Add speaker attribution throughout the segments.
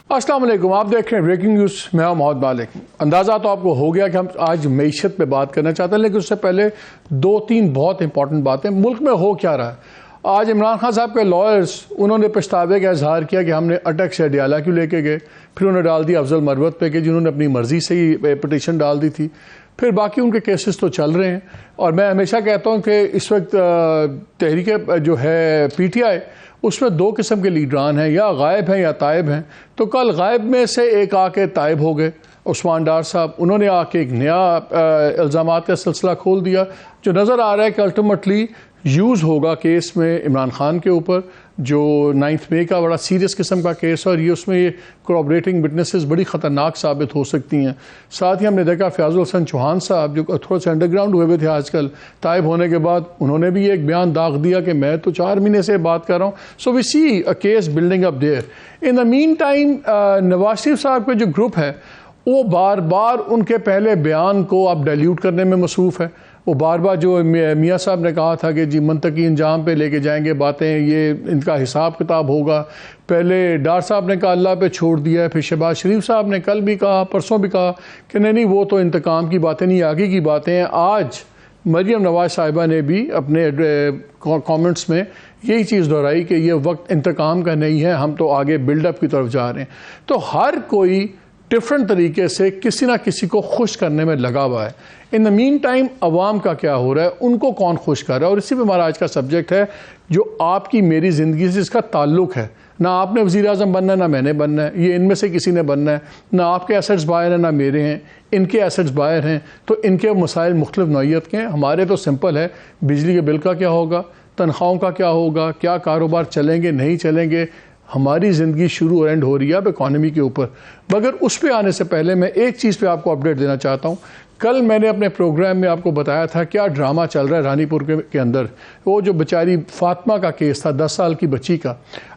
Speaker 1: अस्सलाम वालेकुम, आप देख रहे हैं ब्रेकिंग न्यूज़। मैं हूं मोहम्मद मालिक। अंदाज़ा तो आपको हो गया कि हम आज मईशत पे बात करना चाहते हैं, लेकिन उससे पहले दो तीन बहुत इंपॉर्टेंट बातें। मुल्क में हो क्या रहा है। आज इमरान खान साहब के लॉयर्स उन्होंने पछतावे का इजहार किया कि हमने अटक से अडियाला क्यों लेके गए। फिर उन्होंने डाल दिया अफजल मरवत पे कि जिन्होंने अपनी मर्जी से ही पटिशन डाल दी थी। फिर बाकी उनके केसेस तो चल रहे हैं। और मैं हमेशा कहता हूँ कि इस वक्त तहरीक जो है PTI, उसमें दो किस्म के लीडरान हैं, या गायब हैं या तायब हैं। तो कल गायब में से एक आके तायब हो गए, उस्मान डार साहब। उन्होंने आके एक नया इल्ज़ामात का सिलसिला खोल दिया जो नज़र आ रहा है कि अल्टीमेटली यूज़ होगा केस में इमरान खान के ऊपर, जो 9 मई का बड़ा सीरियस किस्म का केस है। और ये उसमें ये कोऑपरेटिंग विटनेसेस बड़ी ख़तरनाक साबित हो सकती हैं। साथ ही हमने देखा फयाजुल हसन चौहान साहब जो थोड़ा सा अंडरग्राउंड हुए थे आजकल, तायब होने के बाद उन्होंने भी एक बयान दाग दिया कि मैं तो 4 महीने से बात कर रहा हूँ। So we see a case building up there. In the meantime Nawaz Sharif साहब का जो ग्रुप है वो बार बार उनके पहले बयान को अब डाइल्यूट करने में मसरूफ़ है। वो बार बार जो मियाँ साहब ने कहा था कि जी मंतकी इंजाम पे लेके जाएंगे बातें, ये इनका हिसाब किताब होगा। पहले डार साहब ने कहा अल्लाह पे छोड़ दिया है, फिर शहबाज शरीफ साहब ने कल भी कहा, परसों भी कहा कि नहीं वो तो इंतकाम की बातें नहीं, आगे की बातें हैं। आज मरियम नवाज साहिबा ने भी अपने कमेंट्स में यही चीज़ दोहराई कि ये वक्त इंतकाम का नहीं है, हम तो आगे बिल्डअप की तरफ जा रहे हैं। तो हर कोई डिफरेंट तरीके से किसी ना किसी को खुश करने में लगा हुआ है। इन द मीन टाइम अवाम का क्या हो रहा है, उनको कौन खुश कर रहा है। और इसी पे हमारा आज का सब्जेक्ट है जो आपकी मेरी ज़िंदगी से इसका ताल्लुक़ है। ना आपने वज़ीर आज़म बनना है, ना मैंने बनना है, ये इनमें से किसी ने बनना है। ना आपके एसेट्स बाहर हैं ना मेरे हैं, इनके एसेट्स बाहर हैं। तो इनके मसाइल मुख्तलिफ नौइयत के हैं। हमारे तो सिंपल है, बिजली के बिल का क्या होगा, तनख्वाहों का क्या होगा, क्या कारोबार चलेंगे नहीं चलेंगे। हमारी ज़िंदगी शुरू और एंड हो रही है अब इकॉनमी के ऊपर। मगर उस पर आने से पहले मैं एक चीज़ पे आपको अपडेट देना चाहता हूँ। कल मैंने अपने प्रोग्राम में आपको बताया था क्या ड्रामा चल रहा है रानीपुर के अंदर। वो जो बेचारी फातिमा का केस था, 10 साल की बच्ची का,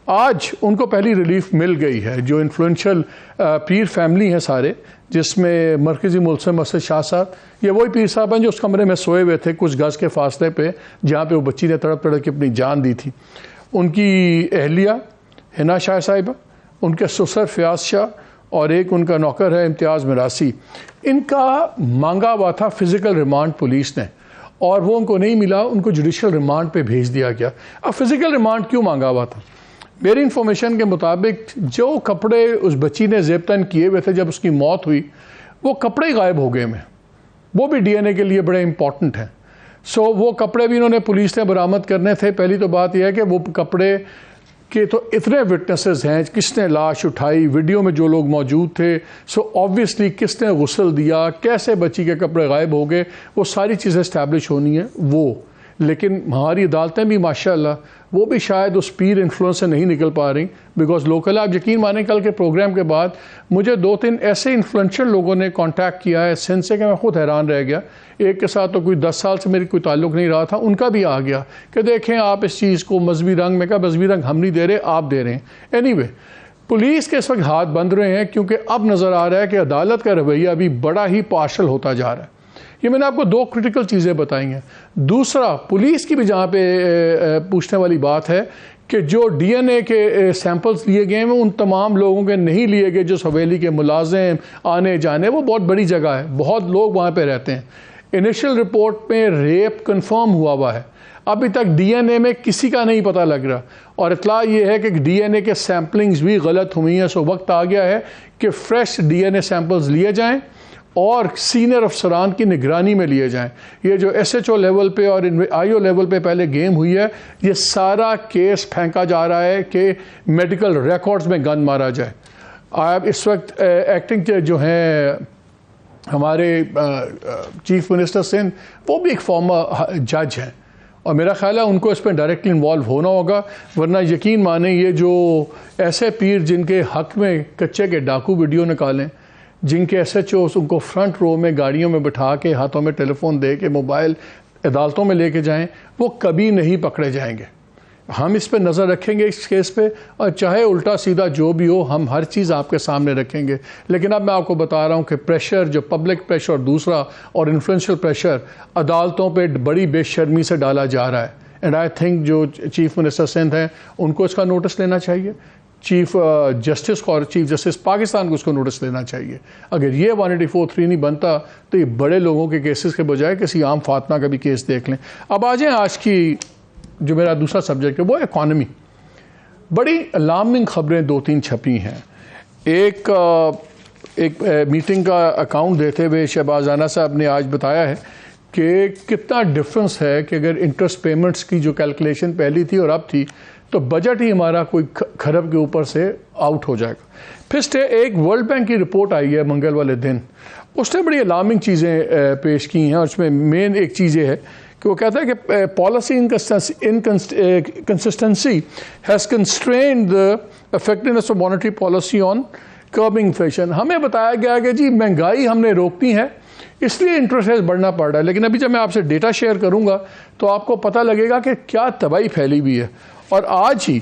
Speaker 1: आज उनको पहली रिलीफ मिल गई है। जो इन्फ्लुएंशियल पीर फैमिली हैं सारे, जिसमें मरकज़ी मुल्ज़िम असद शाह साहब, ये वही पीर साहब हैं जो उस कमरे में सोए हुए थे कुछ गज़ के फासले पे जहाँ पे वो बच्ची ने तड़प तड़प के अपनी जान दी थी। उनकी अहलिया हिना शाह साहिबा, उनके ससुर फयाज शाह और एक उनका नौकर है इम्तियाज़ मिरासी। इनका मांगा हुआ था फ़िज़िकल रिमांड पुलिस ने, और वो उनको नहीं मिला, उनको जुडिशल रिमांड पे भेज दिया गया। अब फ़िज़िकल रिमांड क्यों मांगा हुआ था? मेरी इन्फॉर्मेशन के मुताबिक जो कपड़े उस बच्ची ने ज़ेबतन किए हुए थे जब उसकी मौत हुई, वो कपड़े ही गायब हो गए में। वो भी DNA के लिए बड़े इंपॉर्टेंट हैं। सो वो कपड़े भी इन्होंने पुलिस ने बरामद करने थे। पहली तो बात यह है कि वो कपड़े कि तो इतने विटनेसेस हैं, किसने लाश उठाई, वीडियो में जो लोग मौजूद थे, सो ऑब्वियसली किसने गुस्ल दिया, कैसे बच्ची के कपड़े गायब हो गए, वो सारी चीज़ें इस्टेब्लिश होनी है वो। लेकिन हमारी अदालतें भी माशाल्लाह वो भी शायद उस पीर इन्फ्लुएंस से नहीं निकल पा रही। बिकॉज लोकल, आप यकीन माने कल के प्रोग्राम के बाद मुझे 2-3 ऐसे इन्फ्लुएंशियल लोगों ने कांटेक्ट किया है सिंध से कि मैं खुद हैरान रह गया। एक के साथ तो कोई 10 साल से मेरी कोई ताल्लुक़ नहीं रहा था, उनका भी आ गया कि देखें आप इस चीज़ को मजहबी रंग में, का मजहबी रंग हम नहीं दे रहे, आप दे रहे हैं। एनीवे, पुलिस के इस वक्त हाथ बंध रहे हैं क्योंकि अब नज़र आ रहा है कि अदालत का रवैया भी बड़ा ही पार्शल होता जा रहा है। ये मैंने आपको 2 क्रिटिकल चीज़ें बताई हैं। दूसरा, पुलिस की भी जहाँ पे पूछने वाली बात है कि जो DNA के सैंपल्स लिए गए हैं उन तमाम लोगों के नहीं लिए गए जो हवेली के मुलाजिम आने जाने, वो बहुत बड़ी जगह है, बहुत लोग वहाँ पे रहते हैं। इनिशियल रिपोर्ट में रेप कंफर्म हुआ है, अभी तक DNA में किसी का नहीं पता लग रहा। और इतला ये है कि DNA के सैम्पलिंग्स भी गलत हुई हैं। सो वक्त आ गया है कि फ्रेश DNA सैंपल्स लिए जाएँ और सीनियर अफसरान की निगरानी में लिए जाएं। ये जो SHO लेवल पे और IO लेवल पे पहले गेम हुई है, ये सारा केस फेंका जा रहा है कि मेडिकल रिकॉर्ड्स में गन मारा जाए। अब इस वक्त एक्टिंग जो हैं हमारे चीफ मिनिस्टर सिंध, वो भी एक फॉर्मर जज हैं और मेरा ख्याल है उनको इस पर डायरेक्टली इन्वॉल्व होना होगा। वरना यकीन माने ये जो ऐसे पीर जिनके हक़ में कच्चे के डाकू वीडियो निकालें, जिनके SHOs उनको फ्रंट रो में गाड़ियों में बिठा के हाथों में टेलीफोन दे के मोबाइल अदालतों में लेके जाएं, वो कभी नहीं पकड़े जाएंगे। हम इस पे नज़र रखेंगे इस केस पे, और चाहे उल्टा सीधा जो भी हो हम हर चीज़ आपके सामने रखेंगे। लेकिन अब मैं आपको बता रहा हूँ कि प्रेशर, जो पब्लिक प्रेशर दूसरा और इन्फ्लुएंशियल प्रेशर अदालतों पे बड़ी बेशर्मी से डाला जा रहा है। एंड आई थिंक जो चीफ मिनिस्टर सिंध हैं उनको इसका नोटिस लेना चाहिए चीफ जस्टिस पाकिस्तान को उसको नोटिस लेना चाहिए। अगर ये 184(3) नहीं बनता तो ये बड़े लोगों के केसेस के बजाय किसी आम फातमा का भी केस देख लें। अब आ जाएं आज की जो मेरा दूसरा सब्जेक्ट है वो इकॉनमी। बड़ी अलार्मिंग खबरें 2-3 छपी हैं। एक मीटिंग का अकाउंट देते हुए शहबाज राना साहब ने आज बताया है कि कितना डिफरेंस है कि अगर इंटरेस्ट पेमेंट्स की जो कैलकुलेशन पहली थी और अब थी तो बजट ही हमारा कोई खरब के ऊपर से आउट हो जाएगा। फिर से एक वर्ल्ड बैंक की रिपोर्ट आई है मंगल वाले दिन, उसने बड़ी अलार्मिंग चीज़ें पेश की हैं और उसमें मेन एक चीज़ ये है कि वो कहता है कि policy inconsistency has constrained the effectiveness of monetary policy on curbing inflation. हमें बताया गया कि जी महंगाई हमने रोकनी है इसलिए इंटरेस्ट रेट बढ़ना पड़ रहा है, लेकिन अभी जब मैं आपसे डेटा शेयर करूंगा तो आपको पता लगेगा कि क्या तबाही फैली हुई है। और आज ही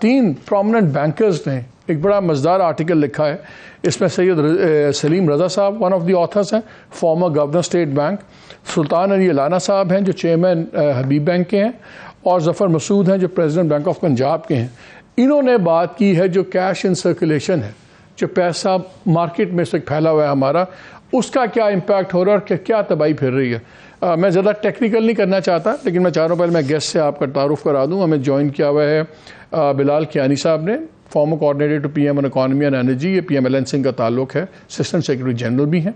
Speaker 1: 3 प्रोमिनेंट बैंकर्स ने एक बड़ा मज़ेदार आर्टिकल लिखा है। इसमें सैयद सलीम रज़ा साहब वन ऑफ द ऑथर्स हैं, फॉर्मर गवर्नर स्टेट बैंक, सुल्तान अली अलाना साहब हैं जो चेयरमैन हबीब बैंक के हैं, और ज़फ़र मसूद हैं जो प्रेसिडेंट बैंक ऑफ पंजाब के हैं। इन्होंने बात की है जो कैश इन सर्कुलेशन है, जो पैसा मार्केट में से फैला हुआ है हमारा, उसका क्या इम्पैक्ट हो रहा है और क्या तबाही फिर रही है। मैं ज़्यादा टेक्निकल नहीं करना चाहता, लेकिन मैं चाह रहा हूँ पहले मैं गेस्ट से आपका तारुफ करा दूँ। हमें ज्वाइन किया हुआ है बिलाल कियानी साहब ने, former coordinator to PM on economy and energy, ये पीएमएलएन सिंह का ताल्लुक है, असिस्टेंट सेक्रेटरी जनरल भी हैं।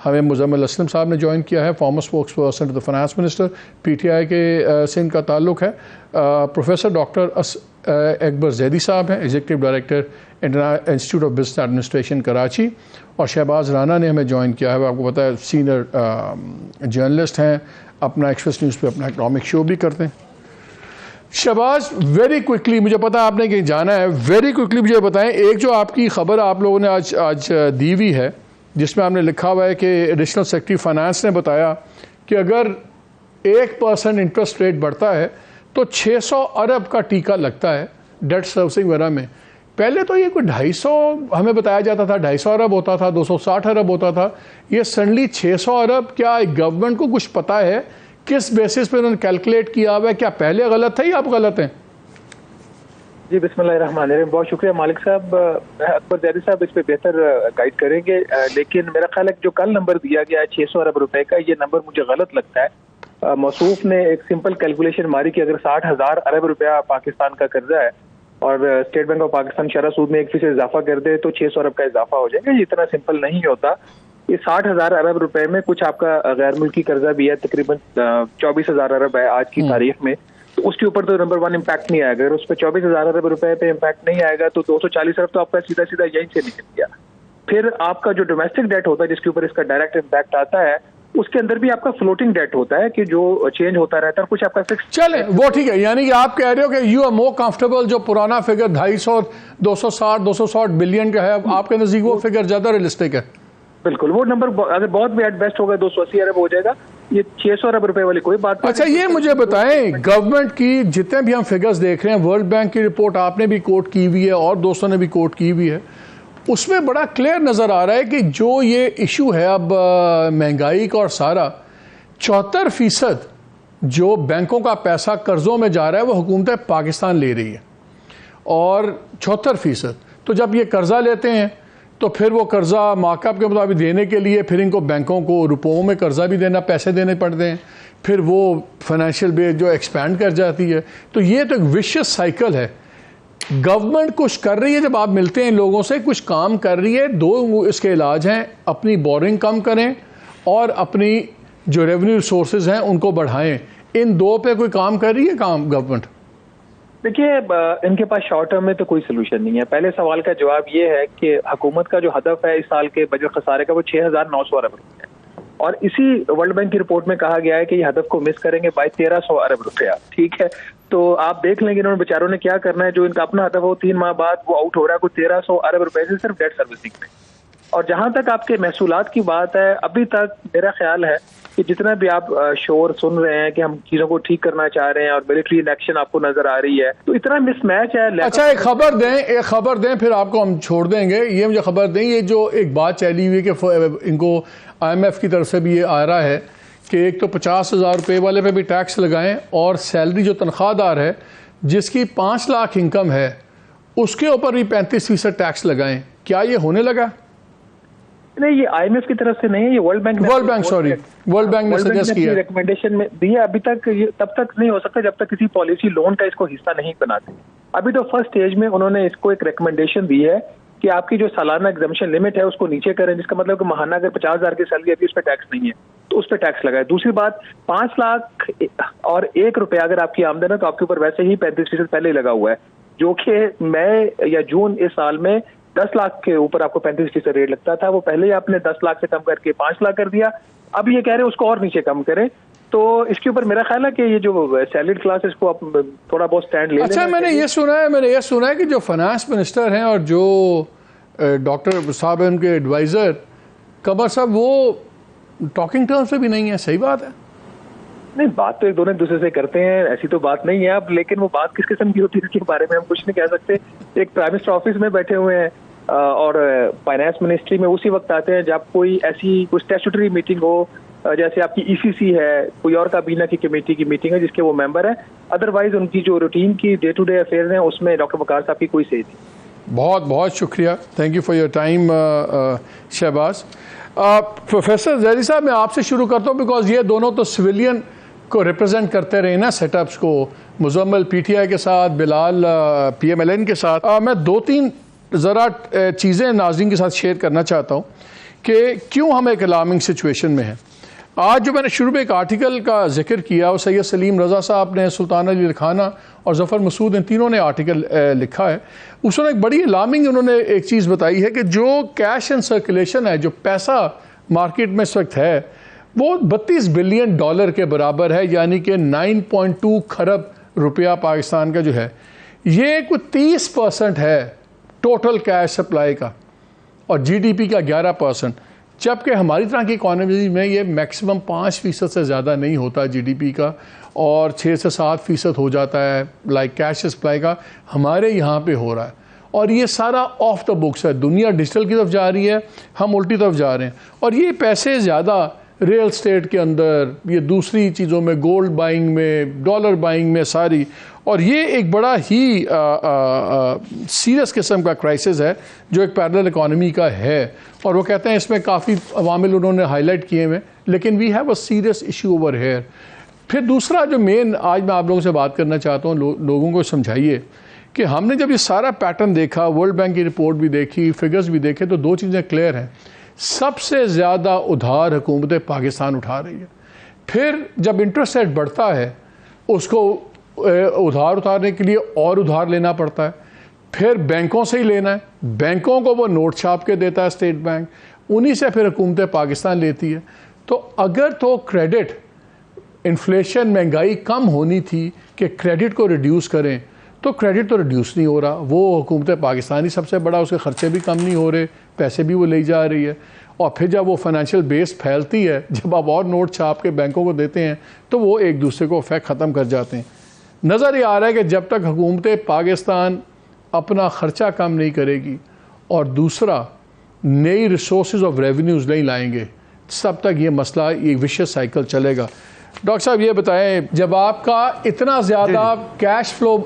Speaker 1: हमें मुजम्मिल असलम साहब ने ज्वाइन किया है, former spokesperson to the finance minister, PTI के से इनका ताल्लुक है। प्रोफेसर डॉक्टर अकबर जैदी साहब हैं, executive director institute of business administration Karachi, और शहबाज राना ने हमें ज्वाइन किया है। आपको पता है सीनियर जर्नलिस्ट हैं, अपना एक्सप्रेस न्यूज़ पे अपना इकनॉमिक शो भी करते हैं। शहबाज, वेरी क्विकली, मुझे पता है आपने कहीं जाना है, वेरी क्विकली मुझे बताएं, एक जो आपकी खबर आप लोगों ने आज दी हुई है जिसमें आपने लिखा हुआ है कि एडिशनल सेक्रेटरी फाइनेंस ने बताया कि अगर 1% इंटरेस्ट रेट बढ़ता है तो 600 अरब का टीका लगता है डेट सर्विसिंग वगैरह में। पहले तो ये कोई 250 हमें बताया जाता था, 250 अरब होता था, 260 अरब होता था, ये सडनली 600 अरब। क्या गवर्नमेंट को कुछ पता है किस बेसिस पे उन्होंने कैलकुलेट किया हुआ है? क्या पहले गलत है या आप गलत हैं?
Speaker 2: जी बिस्मिल्लाहिर्रहमानिर्रहीम, बहुत शुक्रिया मालिक साहब। अकबर जैदी साहब इस पे बेहतर गाइड करेंगे, लेकिन मेरा ख्याल है जो कल नंबर दिया गया है 600 अरब रुपए का, ये नंबर मुझे गलत लगता है। मौसूफ ने एक सिंपल कैलकुलेशन मारी कि अगर 60,000 अरब रुपया पाकिस्तान का कर्जा है और स्टेट बैंक ऑफ पाकिस्तान शरह सूद में 1% इजाफा कर दे तो 600 अरब का इजाफा हो जाएगा। ये इतना सिंपल नहीं होता। ये 60,000 अरब रुपए में कुछ आपका गैर मुल्की कर्जा भी है, तकरीबन 24,000 अरब है आज की तारीख में, तो उसके ऊपर तो नंबर 1 इम्पैक्ट नहीं आएगा। अगर उस पर 24,000 अरब रुपए पे इम्पैक्ट नहीं आएगा तो 240 अरब तो आपका सीधा सीधा यहीं से निकल गया। फिर आपका जो डोमेस्टिक डेट होता है जिसके ऊपर इसका डायरेक्ट इम्पैक्ट आता है, उसके अंदर भी आपका फ्लोटिंग डेट होता है कि जो चेंज होता रहता है, कुछ आपका फिक्स।
Speaker 1: चले वो ठीक है, यानी कि आप कह रहे हो कि यू आर मोर कंफर्टेबल जो पुराना फिगर 250 260 बिलियन का है, आपके नजदीक वो फिगर ज्यादा रियलिस्टिक है?
Speaker 2: बिल्कुल, वो नंबर अगर बहुत भी एट बेस्ट होगा 280 अरब हो जाएगा, ये 600 अरब रुपए वाली कोई बात नहीं।
Speaker 1: अच्छा, ये मुझे बताएं, गवर्नमेंट की जितने भी हम फिगर्स देख रहे हैं, वर्ल्ड बैंक की रिपोर्ट आपने भी कोट की हुई है और दोस्तों ने भी कोट की हुई है, उसमें बड़ा क्लियर नजर आ रहा है कि जो ये इशू है अब महंगाई का और सारा 74% जो बैंकों का पैसा कर्जों में जा रहा है वो हुकूमत पाकिस्तान ले रही है, और 74%। तो जब ये कर्जा लेते हैं तो फिर वो कर्जा मार्कअप के मुताबिक देने के लिए फिर इनको बैंकों को रुपयों में कर्जा भी देना, पैसे देने पड़ते हैं, फिर वो फाइनेंशियल बेस जो एक्सपैंड कर जाती है। तो ये तो एक विशियस साइकिल है। गवर्नमेंट कुछ कर रही है, जब आप मिलते हैं लोगों से कुछ काम कर रही है। दो इसके इलाज हैं, अपनी बोरिंग कम करें और अपनी जो रेवेन्यू रिसोर्सेज हैं उनको बढ़ाएं। इन दो पे कोई काम कर रही है काम गवर्नमेंट?
Speaker 2: देखिए, इनके पास शॉर्ट टर्म में तो कोई सोल्यूशन नहीं है। पहले सवाल का जवाब ये है कि हुकूमत का जो हदफ है इस साल के बजट खसारे का वो 6,900 अरब रुपये है, और इसी वर्ल्ड बैंक की रिपोर्ट में कहा गया है कि ये हदफ को मिस करेंगे बाय 1,300 अरब रुपया। ठीक है, तो आप देख लेंगे इन्होंने बेचारों ने क्या करना है। जो इनका अपना हदफ हो 3 माह बाद वो आउट हो रहा है कुछ 1,300 अरब रुपए से सिर्फ डेट सर्विसिंग में। और जहां तक आपके महसूलात की बात है, अभी तक मेरा ख्याल है कि जितना भी आप शोर सुन रहे हैं कि हम चीजों को ठीक करना चाह रहे हैं और मिलिट्री एक्शन आपको नजर आ रही है, तो इतना मिसमैच है।
Speaker 1: अच्छा, एक खबर दें फिर आपको हम छोड़ देंगे। ये मुझे खबर दें, ये जो एक बात चली हुई है कि इनको IMF की तरफ से भी ये आ रहा है कि एक तो 50,000 रुपये वाले पे भी टैक्स लगाएं, और सैलरी जो तनख्वाहदार है जिसकी 5 लाख इनकम है उसके ऊपर भी 35% टैक्स लगाएं, क्या ये होने लगा?
Speaker 2: नहीं, ये IMF की तरफ से नहीं है, ये वर्ल्ड बैंक ने
Speaker 1: सजेस्ट किया,
Speaker 2: रिकमेंडेशन में दिया। अभी तक ये तब तक नहीं हो सकता जब तक किसी पॉलिसी लोन का इसको हिस्सा नहीं बनाते। अभी तो फर्स्ट स्टेज में उन्होंने इसको एक रिकमेंडेशन दी है कि आपकी जो सालाना एग्जम्पशन लिमिट है उसको नीचे करें, जिसका मतलब कि महाना अगर 50,000 की सैलरी है उस पर टैक्स नहीं है तो उस पर टैक्स लगाए। दूसरी बात, 5 लाख और 1 रुपया अगर आपकी आमदन है तो आपके ऊपर वैसे ही 35% पहले ही लगा हुआ है, जो कि मई या जून इस साल में 10 लाख के ऊपर आपको 35% रेट लगता था, वो पहले ही आपने 10 लाख से कम करके 5 लाख कर दिया। अब ये कह रहे हैं उसको और नीचे कम करें। तो इसके ऊपर मेरा ख्याल है कि ये जो सैलरीड क्लास है इसको आप थोड़ा बहुत स्टैंड ले लेना।
Speaker 1: अच्छा, मैंने ये सुना है कि जो फाइनेंस मिनिस्टर हैं और जो डॉक्टर साहब हैं उनके एडवाइज़र कमर साहब, वो टॉकिंग टर्म्स पे भी नहीं है, सही बात है?
Speaker 2: नहीं, बात तो एक दोनों दूसरे से करते हैं, ऐसी तो बात नहीं है। अब लेकिन वो बात किस किस्म की होती है इसके बारे में हम कुछ नहीं कह सकते। एक प्राइम मिनिस्टर ऑफिस में बैठे हुए हैं और फाइनेंस मिनिस्ट्री में उसी वक्त आते हैं जब कोई ऐसी कोई स्टैट्यूटरी मीटिंग हो, जैसे आपकी ECC है, कोई और काबीना की कमेटी की मीटिंग है जिसके वो मेंबर है। अदरवाइज उनकी जो रूटीन की डे टू डे अफेयर्स हैं उसमें डॉक्टर वकार साहब की कोई सेज नहीं।
Speaker 1: बहुत बहुत शुक्रिया, thank you for your time Shahbaz. Professor Zaidi साहब, मैं आपसे शुरू करता हूँ बिकॉज ये दोनों तो सिविलियन को रिप्रेजेंट करते रहे ना सेटअप्स को, मुजम्मिल PTI के साथ, बिलाल PMLN के साथ। मैं 2-3 ज़रा चीज़ें नाज़रीन के साथ शेयर करना चाहता हूँ कि क्यों हम एक अलार्मिंग सिचुएशन में हैं। आज जो मैंने शुरू में एक आर्टिकल का जिक्र किया, वो सैयद सलीम रज़ा साहब ने, सुल्तान अली रखाना और ज़फ़र मसूद, इन तीनों ने आर्टिकल लिखा है। उसमें एक बड़ी अलार्मिंग उन्होंने एक चीज़ बताई है कि जो कैश इन सर्कुलेशन है, जो पैसा मार्केट में इस वक्त है, वो $32 बिलियन के बराबर है, यानी कि 9.2 खरब रुपया पाकिस्तान का जो है, ये कुछ 30% है टोटल कैश सप्लाई का और GDP का 11%, जबकि हमारी तरह की इकॉनमी में ये मैक्सिमम 5% से ज़्यादा नहीं होता GDP का, और 6 से 7% हो जाता है लाइक कैश सप्लाई का, हमारे यहाँ पे हो रहा है। और ये सारा ऑफ द बुक्स है, दुनिया डिजिटल की तरफ जा रही है, हम उल्टी तरफ जा रहे हैं। और ये पैसे ज़्यादा रियल स्टेट के अंदर, ये दूसरी चीज़ों में, गोल्ड बाइंग में, डॉलर बाइंग में सारी, और ये एक बड़ा ही सीरियस किस्म का क्राइसिस है जो एक पैरेलल इकॉनमी का है। और वो कहते हैं इसमें काफ़ी अवामिल उन्होंने हाईलाइट किए हुए, लेकिन we have a serious issue over here. फिर दूसरा जो मेन आज मैं आप लोगों से बात करना चाहता हूँ, लोगों को समझाइए कि हमने जब ये सारा पैटर्न देखा, वर्ल्ड बैंक की रिपोर्ट भी देखी, फिगर्स भी देखे, तो 2 चीज़ें क्लियर हैं। सबसे ज़्यादा उधार हुकूमत पाकिस्तान उठा रही है। फिर जब इंटरेस्ट रेट बढ़ता है, उसको उधार उतारने के लिए और उधार लेना पड़ता है, फिर बैंकों से ही लेना है, बैंकों को वो नोट छाप के देता है स्टेट बैंक, उन्हीं से फिर हुकूमत पाकिस्तान लेती है। तो अगर तो क्रेडिट, इन्फ्लेशन, महंगाई कम होनी थी कि क्रेडिट को रिड्यूस करें, तो क्रेडिट तो रिड्यूस नहीं हो रहा। वो हुकूमत पाकिस्तानी सबसे बड़ा, उसके ख़र्चे भी कम नहीं हो रहे, पैसे भी वो ले जा रही है। और फिर जब वो फाइनेंशियल बेस फैलती है, जब आप और नोट छाप के बैंकों को देते हैं, तो वो एक दूसरे को इफेक्ट ख़त्म कर जाते हैं। नज़र ये आ रहा है कि जब तक हुकूमत पाकिस्तान अपना ख़र्चा कम नहीं करेगी और दूसरा नई रिसोर्सेज ऑफ रेवेन्यूज़ नहीं लाएंगे, तब तक ये मसला, ये विशियस साइकिल चलेगा। डॉक्टर साहब ये बताएं, जब आपका इतना ज़्यादा cash flow,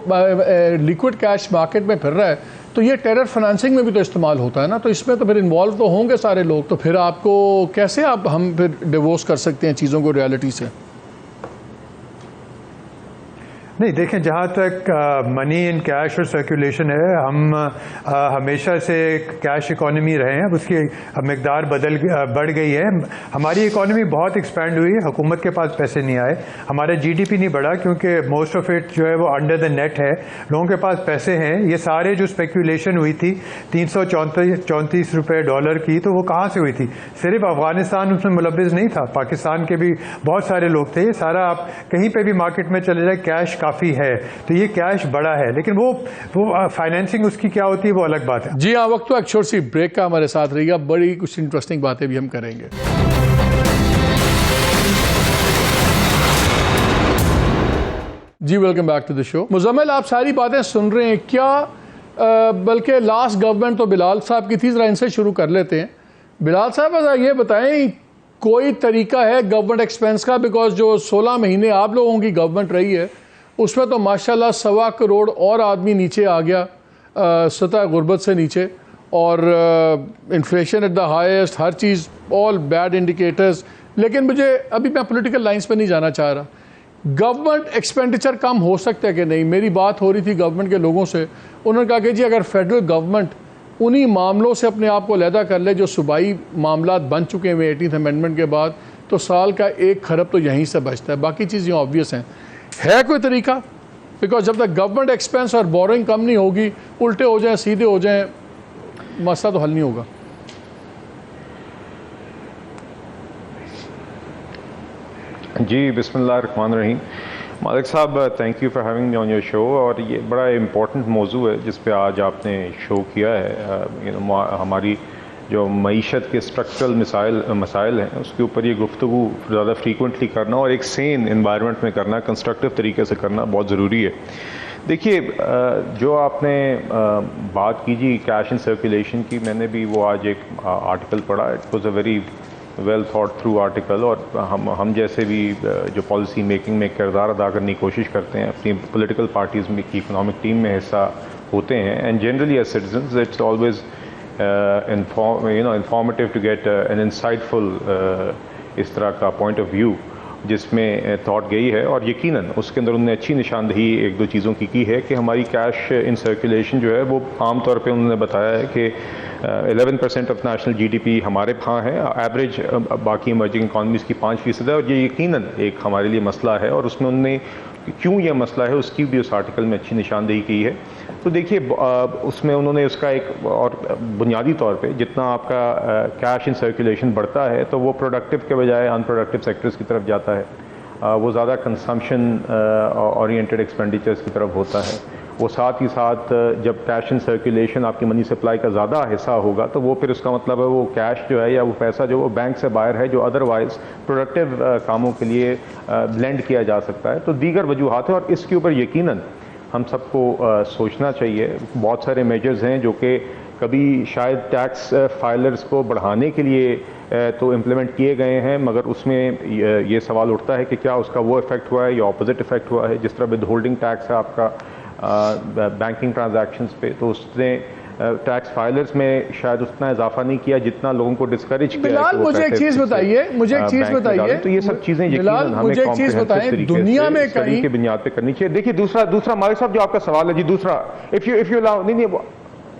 Speaker 1: liquid cash market में फिर रहा है, तो ये टेरर फाइनेंसिंग में भी तो इस्तेमाल होता है ना, तो इसमें तो फिर इन्वॉल्व तो होंगे सारे लोग। तो फिर आपको कैसे हम फिर डिवोर्स कर सकते हैं चीज़ों को रियलिटी से?
Speaker 3: नहीं, देखें, जहाँ तक मनी इन कैश और सर्कुलेशन है, हम हमेशा से कैश इकोनॉमी रहे हैं। अब उसकी मकदार बढ़ गई है। हमारी इकोनॉमी बहुत एक्सपैंड हुई है, हुकूमत के पास पैसे नहीं आए, हमारा GDP नहीं बढ़ा क्योंकि मोस्ट ऑफ इट जो है वो अंडर द नेट है। लोगों के पास पैसे हैं। ये सारे जो स्पेकुलेशन हुई थी 334 रुपये डॉलर की, तो वो कहाँ से हुई थी? सिर्फ अफगानिस्तान उसमें मुलव्विस नहीं था, पाकिस्तान के भी बहुत सारे लोग थे। ये सारा आप कहीं पर भी मार्केट में चले जाए, कैश काफ़ी है, तो ये कैश बड़ा है। लेकिन वो फाइनेंसिंग उसकी क्या होती है, वो अलग बात है।
Speaker 1: जी हाँ, वक्त तो एक छोटी सी ब्रेक का हमारे साथ रहिएगा, बड़ी कुछ इंटरेस्टिंग बातें भी हम करेंगे। जी welcome back to the show. Muzammil, आप सारी बातें सुन रहे हैं क्या? बल्कि लास्ट गवर्नमेंट तो बिलाल साहब की थी, जरा इनसे शुरू कर लेते हैं। बिलाल साहब ये बताएं, कोई तरीका है गवर्नमेंट एक्सपेंस का? बिकॉज जो 16 महीने आप लोगों की गवर्नमेंट रही है, उसमें तो माशाल्लाह 1.25 करोड़ और आदमी नीचे आ गया सतह गुर्बत से नीचे और inflation at the highest, her cheese all bad indicators. लेकिन मुझे अभी मैं पॉलिटिकल लाइंस पे नहीं जाना चाह रहा। गवर्नमेंट एक्सपेंडिचर कम हो सकता है कि नहीं? मेरी बात हो रही थी गवर्नमेंट के लोगों से, उन्होंने कहा कि जी अगर फेडरल गवर्नमेंट उन्हीं मामलों से अपने आप को अलहदा कर ले जो सूबाई मामला बन चुके हैं 18th अमेंडमेंट के बाद, तो साल का 1 खरब तो यहीं से बचता है। बाकी चीज़ें ऑब्वियस हैं। है कोई तरीका? बिकॉज जब तक गवर्नमेंट एक्सपेंस और बोरिंग कम नहीं होगी, उल्टे हो जाएं सीधे हो जाएं, मसला तो हल नहीं होगा।
Speaker 4: जी बिस्मिल्लाहिर्रहमानिर्रहीम। मालिक साहब, thank you for having me on your show. और ये बड़ा इम्पोर्टेंट मौजू है जिस पे आज आपने शो किया है। हमारी जो मईशत के स्ट्रक्चरल मसाइल हैं उसके ऊपर ये गुफ्तगू ज़्यादा फ्रीक्वेंटली करना और एक सेन इन्वायरमेंट में करना, कंस्ट्रक्टिव तरीके से करना बहुत ज़रूरी है। देखिए, जो आपने बात की जी कैश इन सर्कुलेशन की, मैंने भी वो आज एक आर्टिकल पढ़ा। It was a very well thought through article. और हम जैसे भी जो पॉलिसी मेकिंग में किरदार अदा करने की कोशिश करते हैं, अपनी पॉलिटिकल पार्टीज़ में की इकोनॉमिक टीम में हिस्सा होते हैं, and generally as citizens it's always informative to get an insightful इस तरह का पॉइंट ऑफ व्यू जिसमें थॉट गई है। और यकीनन उसके अंदर उन्होंने अच्छी निशानदही 1-2 चीज़ों की है कि हमारी कैश इन सर्कुलेशन जो है वो आम तौर पे उन्होंने बताया है कि 11% ऑफ नेशनल GDP हमारे यहाँ है, एवरेज बाकी इमर्जिंग इकॉनमीज़ की 5% है। और ये यकीनन एक हमारे लिए मसला है, और उसमें उन्होंने क्यों यह मसला है उसकी भी उस आर्टिकल में अच्छी निशानदेही की है। तो देखिए, उसमें उन्होंने उसका एक और बुनियादी तौर पे जितना आपका कैश इन सर्कुलेशन बढ़ता है तो वो प्रोडक्टिव के बजाय अनप्रोडक्टिव सेक्टर्स की तरफ जाता है। वो ज़्यादा कंजम्पशन ओरिएंटेड एक्सपेंडिचर्स की तरफ होता है। वो साथ ही साथ जब कैश इन सर्कुलेशन आपकी मनी सप्लाई का ज़्यादा हिस्सा होगा तो वो फिर उसका मतलब है वो कैश जो है या वो पैसा जो वो बैंक से बाहर है जो अदरवाइज़ प्रोडक्टिव कामों के लिए ब्लेंड किया जा सकता है। तो दीगर वजूहात है और इसके ऊपर यकीनन हम सबको सोचना चाहिए। बहुत सारे मेजर्स हैं जो कि कभी शायद टैक्स फाइलर्स को बढ़ाने के लिए तो इम्प्लीमेंट किए गए हैं, मगर उसमें ये सवाल उठता है कि क्या उसका वो इफ़ेक्ट हुआ है या ऑपोजिट इफ़ेक्ट हुआ है। जिस तरह विद होल्डिंग टैक्स है आपका बैंकिंग ट्रांजैक्शंस पे, तो उसने टैक्स फाइलर्स में शायद उतना इजाफा नहीं किया जितना लोगों को डिस्करेज किया।
Speaker 1: बिलाल, मुझे एक चीज़ बताइए, तो ये सब चीज़ें यकीनन हमें कॉम्प्रिहेंसिव दुनिया में कहीं
Speaker 4: की बुनियाद पे करनी चाहिए। देखिए, दूसरा मालिक साहब जो आपका सवाल है जी, दूसरा इफ यू अलाउ, नहीं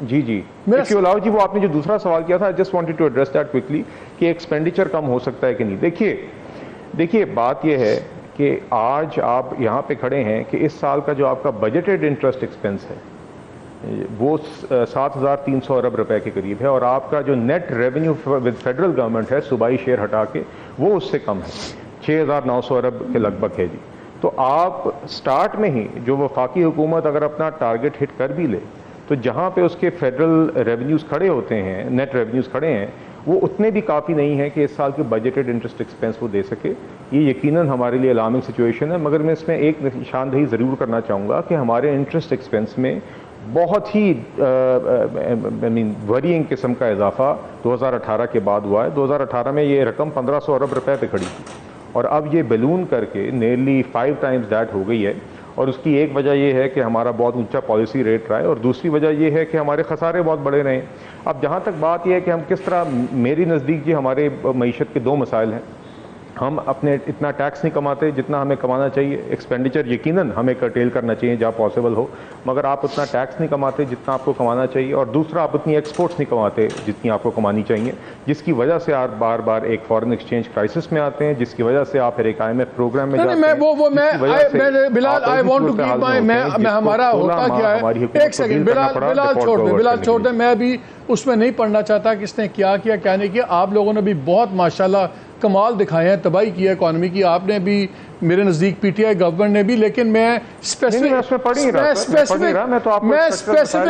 Speaker 4: जी इफ यू अलाउ जी, वो आपने जो दूसरा सवाल किया था, I just wanted to address that quickly कि एक्सपेंडिचर कम हो सकता है कि नहीं। देखिए बात यह है कि आज आप यहाँ पे खड़े हैं कि इस साल का जो आपका बजटेड इंटरेस्ट एक्सपेंस है वो 7,300 अरब रुपए के करीब है, और आपका जो net revenue with federal government है सूबाई शेयर हटा के वो उससे कम है, 6,900 अरब के लगभग है जी। तो आप स्टार्ट में ही जो वफाकी हुकूमत अगर अपना टारगेट हिट कर भी ले तो जहाँ पे उसके फेडरल रेवेन्यूज़ खड़े होते हैं, नेट रेवेन्यूज़ खड़े हैं, वो उतने भी काफ़ी नहीं है कि इस साल के बजटेड इंटरेस्ट एक्सपेंस वो दे सके। ये यकीनन हमारे लिए अलार्मिंग सिचुएशन है। मगर मैं इसमें एक निशानदेही ज़रूर करना चाहूँगा कि हमारे इंटरेस्ट एक्सपेंस में बहुत ही वरीइंग किस्म का इजाफा 2018 के बाद हुआ है। 2018 में ये रकम 1,500 अरब रुपए पे खड़ी थी और अब ये बैलून करके नियरली 5 टाइम्स दैट हो गई है। और उसकी एक वजह यह है कि हमारा बहुत ऊंचा पॉलिसी रेट रहा है, और दूसरी वजह यह है कि हमारे खसारे बहुत बड़े रहे। अब जहाँ तक बात यह है कि हम किस तरह, मेरी नज़दीक जी हमारे मईशत के 2 मसाइल हैं। हम अपने इतना टैक्स नहीं कमाते जितना हमें कमाना चाहिए। एक्सपेंडिचर यकीनन हमें कर्टेल करना चाहिए जहाँ पॉसिबल हो, मगर आप उतना टैक्स नहीं कमाते जितना आपको कमाना चाहिए। और दूसरा, आप उतनी एक्सपोर्ट्स नहीं कमाते जितनी आपको कमानी चाहिए, जिसकी वजह से आप बार बार एक फॉरेन एक्सचेंज क्राइसिस में आते हैं, जिसकी वजह से आप फिर एक IMF प्रोग्राम में जाते हैं।
Speaker 1: Bilal, I want to keep my, मैं हमारा होता क्या है, एक सेकंड बिलाल छोड़ दे, मैं अभी उसमें नहीं पढ़ना चाहता किसने क्या किया क्या नहीं किया। आप लोगों ने भी बहुत माशाल्लाह कमाल दिखाए हैं, तबाही की है इकॉनमी की। आपने भी, मेरे नज़दीक PTI गवर्नमेंट ने भी, लेकिन मैं स्पेसिफिक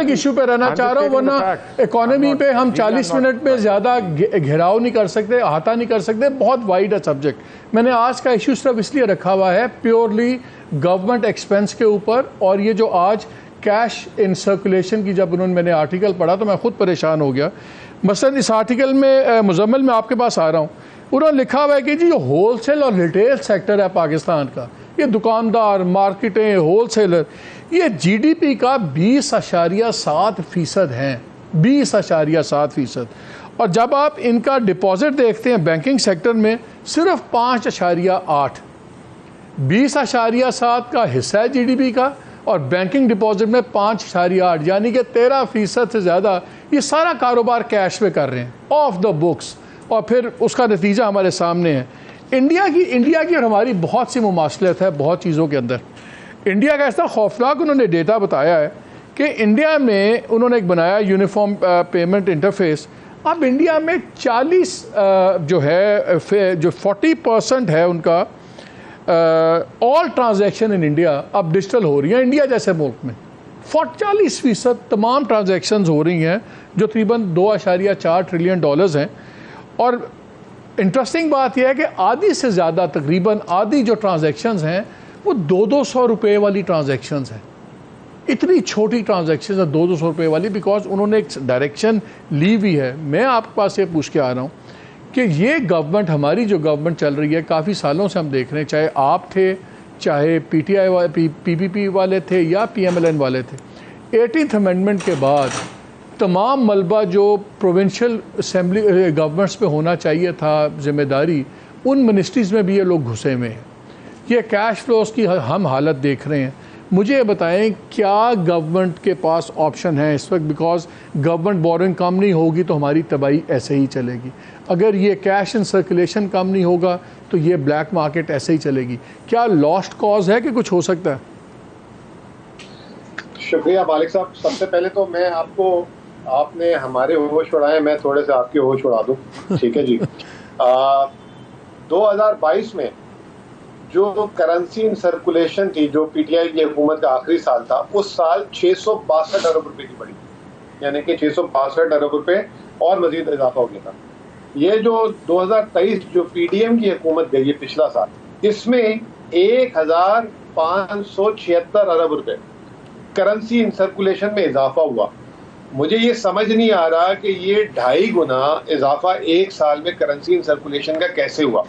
Speaker 1: इशू पे रहना चाह रहा हूँ, वरना इकॉनमी पे हम 40 मिनट में ज़्यादा घेराव नहीं कर सकते, अहाता नहीं कर सकते, बहुत वाइड है सब्जेक्ट। मैंने आज का इशू सिर्फ इसलिए रखा हुआ है प्योरली गवर्नमेंट एक्सपेंस के ऊपर। और ये जो आज कैश इन सर्कुलेशन की जब उन्होंने, मैंने आर्टिकल पढ़ा तो मैं खुद परेशान हो गया। मसलन इस आर्टिकल में मुजम्मिल में आपके पास आ रहा हूँ, उन्होंने लिखा हुआ है कि जी जो होलसेल और रिटेल सेक्टर है पाकिस्तान का, ये दुकानदार, मार्केटें, होलसेलर, ये GDP का 20.7% है, 20.7%। और जब आप इनका डिपॉजिट देखते हैं बैंकिंग सेक्टर में सिर्फ 5.8, 20.7 का हिस्सा है GDP का और बैंकिंग डिपॉजिट में 5.8, यानी कि 13% से ज़्यादा ये सारा कारोबार कैश पे कर रहे हैं, ऑफ द बुक्स। और फिर उसका नतीजा हमारे सामने है। इंडिया की और हमारी बहुत सी मुमासलत है बहुत चीज़ों के अंदर। इंडिया का ऐसा खौफनाक उन्होंने डेटा बताया है कि इंडिया में उन्होंने एक बनाया यूनिफॉर्म पेमेंट इंटरफेस। अब इंडिया में 40 जो है जो 40% है उनका ऑल ट्रांजैक्शन इन इंडिया अब डिजिटल हो रही हैं। इंडिया जैसे मुल्क में 40% तमाम ट्रांजैक्शंस हो रही हैं जो तकरीबन $2.4 ट्रिलियन हैं। और इंटरेस्टिंग बात यह है कि आधी से ज़्यादा तकरीबन आधी जो ट्रांजैक्शंस हैं वो 200 रुपये वाली ट्रांजैक्शंस हैं। इतनी छोटी ट्रांजैक्शन है 200 रुपये वाली, बिकॉज उन्होंने एक डायरेक्शन ली हुई है। मैं आपके पास ये पूछ के आ रहा हूँ कि ये गवर्नमेंट, हमारी जो गवर्नमेंट चल रही है काफ़ी सालों से हम देख रहे हैं, चाहे आप थे, चाहे PTI PPP वाले थे या PMLN वाले थे, 18th अमेंडमेंट के बाद तमाम मलबा जो प्रोविंशियल असेंबली गवर्नमेंट्स पे होना चाहिए था जिम्मेदारी, उन मिनिस्ट्रीज़ में भी ये लोग घुसे हुए हैं। ये कैश फ्लोस की हम हालत देख रहे हैं। मुझे ये बताएं क्या गवर्नमेंट के पास ऑप्शन है इस वक्त, बिकॉज गवर्नमेंट बोरिंग कम नहीं होगी तो हमारी तबाही ऐसे ही चलेगी। अगर ये कैश इन सर्कुलेशन कम नहीं होगा तो ये ब्लैक मार्केट ऐसे ही चलेगी। क्या लॉस्ट कॉज है कि कुछ हो सकता है?
Speaker 5: शुक्रिया मालिक साहब। सबसे पहले तो मैं आपने हमारे होश उड़ाए, मैं थोड़े से आपके होश उड़ा दूं, ठीक है जी। 2022 में जो करेंसी इन सर्कुलेशन थी, जो PTI की हुकूमत का आखिरी साल था, उस साल 662 अरब रुपए की बढ़ी, यानी कि 662 अरब रुपए और मजीद इजाफा हो गया था। ये जो 2023 जो PDM की हुकूमत गई है पिछला साल, इसमें 1576 अरब रुपए करेंसी इन सर्कुलेशन में इजाफा हुआ। मुझे ये समझ नहीं आ रहा कि ये 2.5 गुना इजाफा एक साल में करेंसी इन सर्कुलेशन का कैसे हुआ,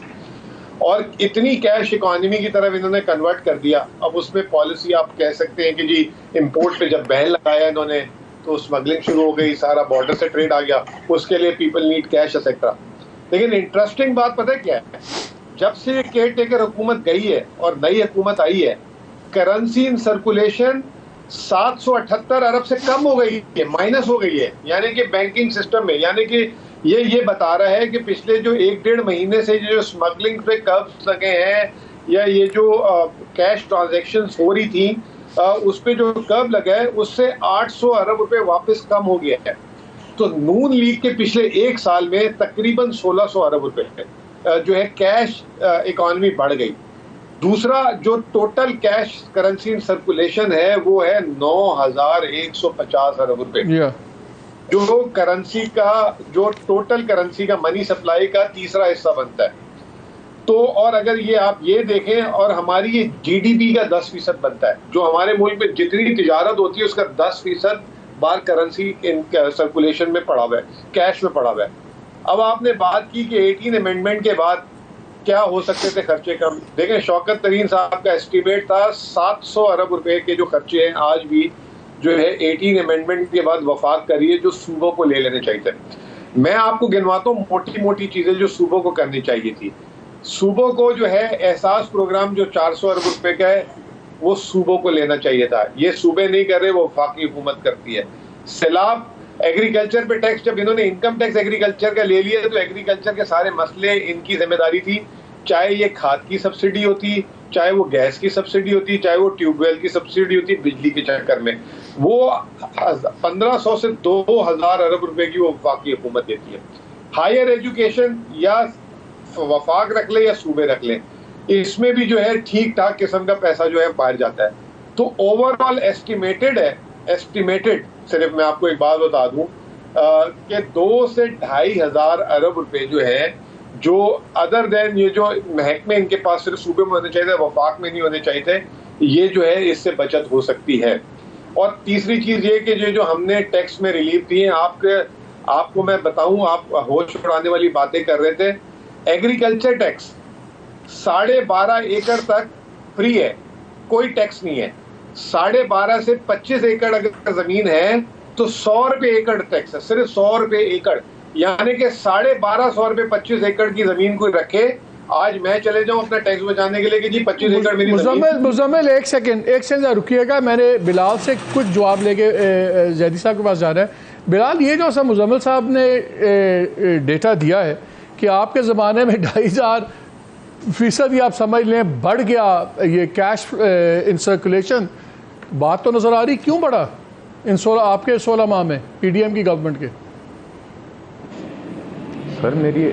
Speaker 5: और इतनी कैश इकोनॉमी की तरफ इन्होंने कन्वर्ट कर दिया। अब उसमें पॉलिसी आप कह सकते हैं कि जी इंपोर्ट पे जब बैन लगाया इन्होंने तो स्मगलिंग शुरू हो गई, सारा बॉर्डर से ट्रेड आ गया, उसके लिए पीपल नीड कैश एक्सेट्रा। लेकिन इंटरेस्टिंग बात पता है क्या है, जब से केयर टेकर हुकूमत गई है और नई हुकूमत आई है, करेंसी इन सर्कुलेशन 778 अरब से कम हो गई है, माइनस हो गई है, यानी कि बैंकिंग सिस्टम में। यानी कि ये बता रहा है कि पिछले जो 1-1.5 महीने से जो स्मगलिंग पे कर्ब्स लगे हैं या ये जो कैश ट्रांजैक्शंस हो रही थी उस पे जो कर्ब लगा है उससे 800 अरब रुपए वापस कम हो गया है। तो नून लीग के पिछले एक साल में तकरीबन 1600 अरब रुपए जो है कैश इकोनॉमी बढ़ गई। दूसरा जो total cash currency in circulation है वो है 9150 अरब रुपए, जो करेंसी का, जो टोटल करेंसी का मनी सप्लाई का तीसरा हिस्सा बनता है। तो और अगर ये आप ये देखें, और हमारी ये GDP का 10% बनता है, जो हमारे मुल्क में जितनी तिजारत होती है उसका 10% बाहर करेंसी इन सर्कुलेशन में पड़ा हुआ है, कैश में पड़ा हुआ है। अब आपने बात की कि 18 अमेंडमेंट के बाद क्या हो सकते थे खर्चे कम। देखें, शौकत तरीन साहब का एस्टिमेट था 700 अरब रुपए के जो खर्चे हैं आज भी जो है 18 अमेंडमेंट के बाद वफाक करिए जो सूबों को ले लेने चाहिए थे। मैं आपको गिनवाता हूँ मोटी मोटी चीजें जो सूबों को करनी चाहिए थी। सूबों को जो है एहसास प्रोग्राम जो 400 अरब रुपए का है वो सूबों को लेना चाहिए था, ये सूबे नहीं कर रहे, वो वफाकी हुकूमत करती है। सैलाब, एग्रीकल्चर पे टैक्स, जब इन्होंने इनकम टैक्स एग्रीकल्चर का ले लिया तो एग्रीकल्चर के सारे मसले इनकी जिम्मेदारी थी, चाहे ये खाद की सब्सिडी होती, चाहे वो गैस की सब्सिडी होती, चाहे वो ट्यूबवेल की सब्सिडी होती बिजली के चक्कर में, वो 1500 से 2000 अरब रुपए की वो वफाकी हुकूमत देती है। हायर एजुकेशन या वफाक रख ले या सूबे रख ले, इसमें भी जो है ठीक ठाक किस्म का पैसा जो है बाहर जाता है। तो ओवरऑल एस्टिमेटेड है, एस्टिमेटेड सिर्फ मैं आपको एक बात बता दूं कि 2 से 2500 अरब रुपए जो है, जो अदर देन ये जो महकमे इनके पास सिर्फ सूबे में होने चाहिए थे, वफाक में नहीं होने चाहिए थे, ये जो है इससे बचत हो सकती है। और तीसरी चीज ये कि जो हमने टैक्स में रिलीफ दिए, आपको मैं बताऊं, आप होश उड़ाने वाली बातें कर रहे थे। एग्रीकल्चर टैक्स 12.5 एकड़ तक फ्री है, कोई टैक्स नहीं है। 12.5 से 25 एकड़ अगर जमीन है तो 100 रुपए एकड़ टैक्स है, सिर्फ 100 रुपए एकड़, यानी कि 1250 रुपए 25 एकड़ की जमीन को रखे। आज मैं चले जाऊं अपना टैक्स बचाने के लिए कि जी 25 एकड़ मेरी
Speaker 1: मुजम्मिल एक सेकंड रुकिएगा, मैंने बिलाल से कुछ जवाब लेके जैदी साहब के पास जा रहा है। बिलाल, ये जो मुजम्मिल साहब ने डेटा दिया है कि आपके ज़माने में 2,500% ही आप समझ लें बढ़ गया ये कैश इन सर्कुलेशन, बात तो नज़र आ रही, क्यों बढ़ा इन 16 आपके 16 माह में पीडीएम की गवर्नमेंट के?
Speaker 4: सर मेरी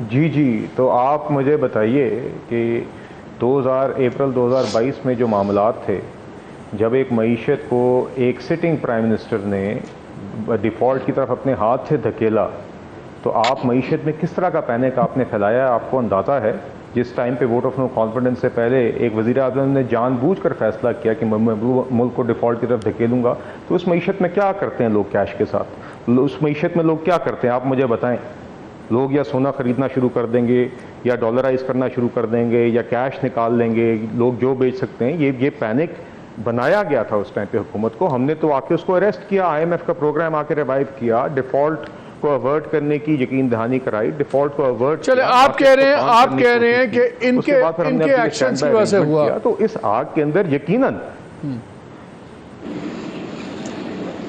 Speaker 4: जी, तो आप मुझे बताइए कि अप्रैल 2022 में जो मामलात थे, जब एक मईशत को एक सिटिंग प्राइम मिनिस्टर ने डिफ़ॉल्ट की तरफ अपने हाथ से धकेला, तो आप मईशत में किस तरह का पैनिक आपने फैलाया, आपको अंदाज़ा है? जिस टाइम पे वोट ऑफ नो कॉन्फिडेंस से पहले एक वज़ीर आज़म ने जानबूझकर फैसला किया कि मैं मुल्क को डिफ़ॉल्ट की तरफ धकेलूंगा, तो उस मईशत में क्या करते हैं लोग कैश के साथ? उस मईशत में लोग क्या करते हैं आप मुझे बताएं? लोग या सोना ख़रीदना शुरू कर देंगे, या डॉलराइज करना शुरू कर देंगे, या कैश निकाल लेंगे, लोग जो बेच सकते हैं। ये पैनिक बनाया गया था उस टाइम पे हुकूमत को। हमने तो आके उसको अरेस्ट किया, IMF का प्रोग्राम आके रिवाइव किया, डिफ़ॉल्ट को अवर्ट करने की यकीन दहानी कराई, डिफ़ॉल्ट को अवर्ट।
Speaker 1: चले आप कह रहे हैं कि इनके एक्शन की वजह से हुआ,
Speaker 4: तो इस आग के अंदर यकीनन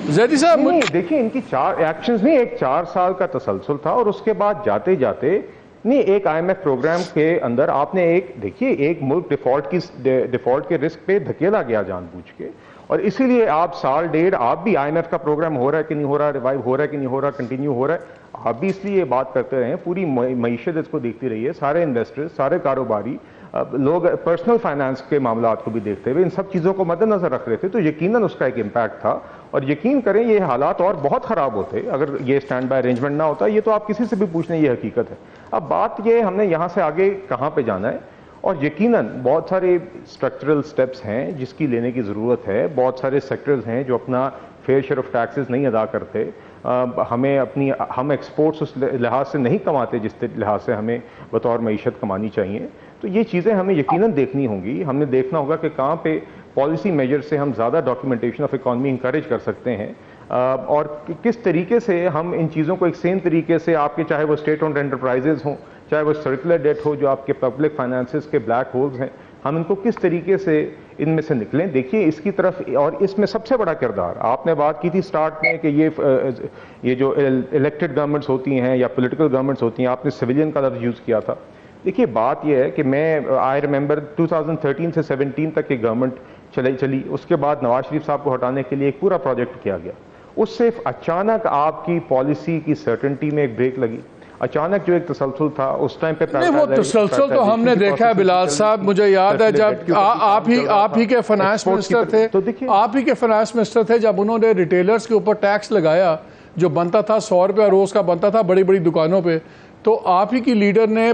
Speaker 1: जैदी साहब
Speaker 4: देखिए इनकी 4 एक्शंस नहीं, एक 4 साल का तसलसल था, और उसके बाद जाते जाते नहीं एक IMF प्रोग्राम के अंदर आपने एक मुल्क डिफॉल्ट के रिस्क पे धकेला गया जानबूझ के, और इसीलिए आप साल डेढ़ आप भी IMF का प्रोग्राम हो रहा है कि नहीं हो रहा, रिवाइव हो रहा है कि नहीं हो रहा, कंटिन्यू हो रहा है, आप भी इसलिए ये बात करते रहे, पूरी मईशत इसको देखती रही है, सारे इन्वेस्टर्स, सारे कारोबारी लोग पर्सनल फाइनेंस के मामलात को भी देखते हुए इन सब चीज़ों को मद्देनजर रख रहे थे, तो यकीनन उसका एक इम्पैक्ट था। और यकीन करें ये हालात और बहुत ख़राब होते अगर ये स्टैंड बाय अरेंजमेंट ना होता। ये तो आप किसी से भी पूछ लें, ये हकीकत है। अब बात ये हमने यहाँ से आगे कहाँ पे जाना है, और यकीनन बहुत सारे स्ट्रक्चरल स्टेप्स हैं जिसकी लेने की ज़रूरत है। बहुत सारे सेक्टर्स हैं जो अपना फेयर शेयर ऑफ टैक्सेस नहीं अदा करते। हम एक्सपोर्ट्स उस लिहाज से नहीं कमाते जिस लिहाज से हमें बतौर मईशत कमानी चाहिए। तो ये चीज़ें हमें यकीनन देखनी होंगी। हमने देखना होगा कि कहाँ पे पॉलिसी मेजर से हम ज़्यादा डॉक्यूमेंटेशन ऑफ इकॉनमी इंकरेज कर सकते हैं, और किस तरीके से हम इन चीज़ों को एक सेम तरीके से, आपके चाहे वो स्टेट ओन्ड एंटरप्राइजेज हों, चाहे वो सर्कुलर डेट हो, जो आपके पब्लिक फाइनेंसेस के ब्लैक होल्स हैं, हम इनको किस तरीके से इनमें से निकलें। देखिए इसकी तरफ, और इसमें सबसे बड़ा किरदार आपने बात की थी स्टार्ट में कि ये जो इलेक्टेड गवर्नमेंट्स होती हैं या पॉलिटिकल गवर्नमेंट्स होती हैं, आपने सिविलियन का लफ्ज़ यूज़ किया था। देखिए बात यह है कि आई रिमेंबर 2013 से 17 तक की गवर्नमेंट चली, उसके बाद नवाज शरीफ साहब को हटाने के लिए एक पूरा प्रोजेक्ट किया गया। उससे अचानक आपकी पॉलिसी की सर्टेनिटी में एक ब्रेक लगी। अचानक जो एक तसलसल था उस टाइम पे,
Speaker 1: नहीं वो तसलसल तो हमने देखा है बिलाल साहब, मुझे याद है जब आप ही के फाइनेंस मिनिस्टर थे, आप ही के फाइनेंस मिनिस्टर थे, जब उन्होंने रिटेलर्स के ऊपर टैक्स लगाया जो बनता था 100 रुपया रोज़ का बनता था बड़ी बड़ी दुकानों पे, तो आप ही की लीडर ने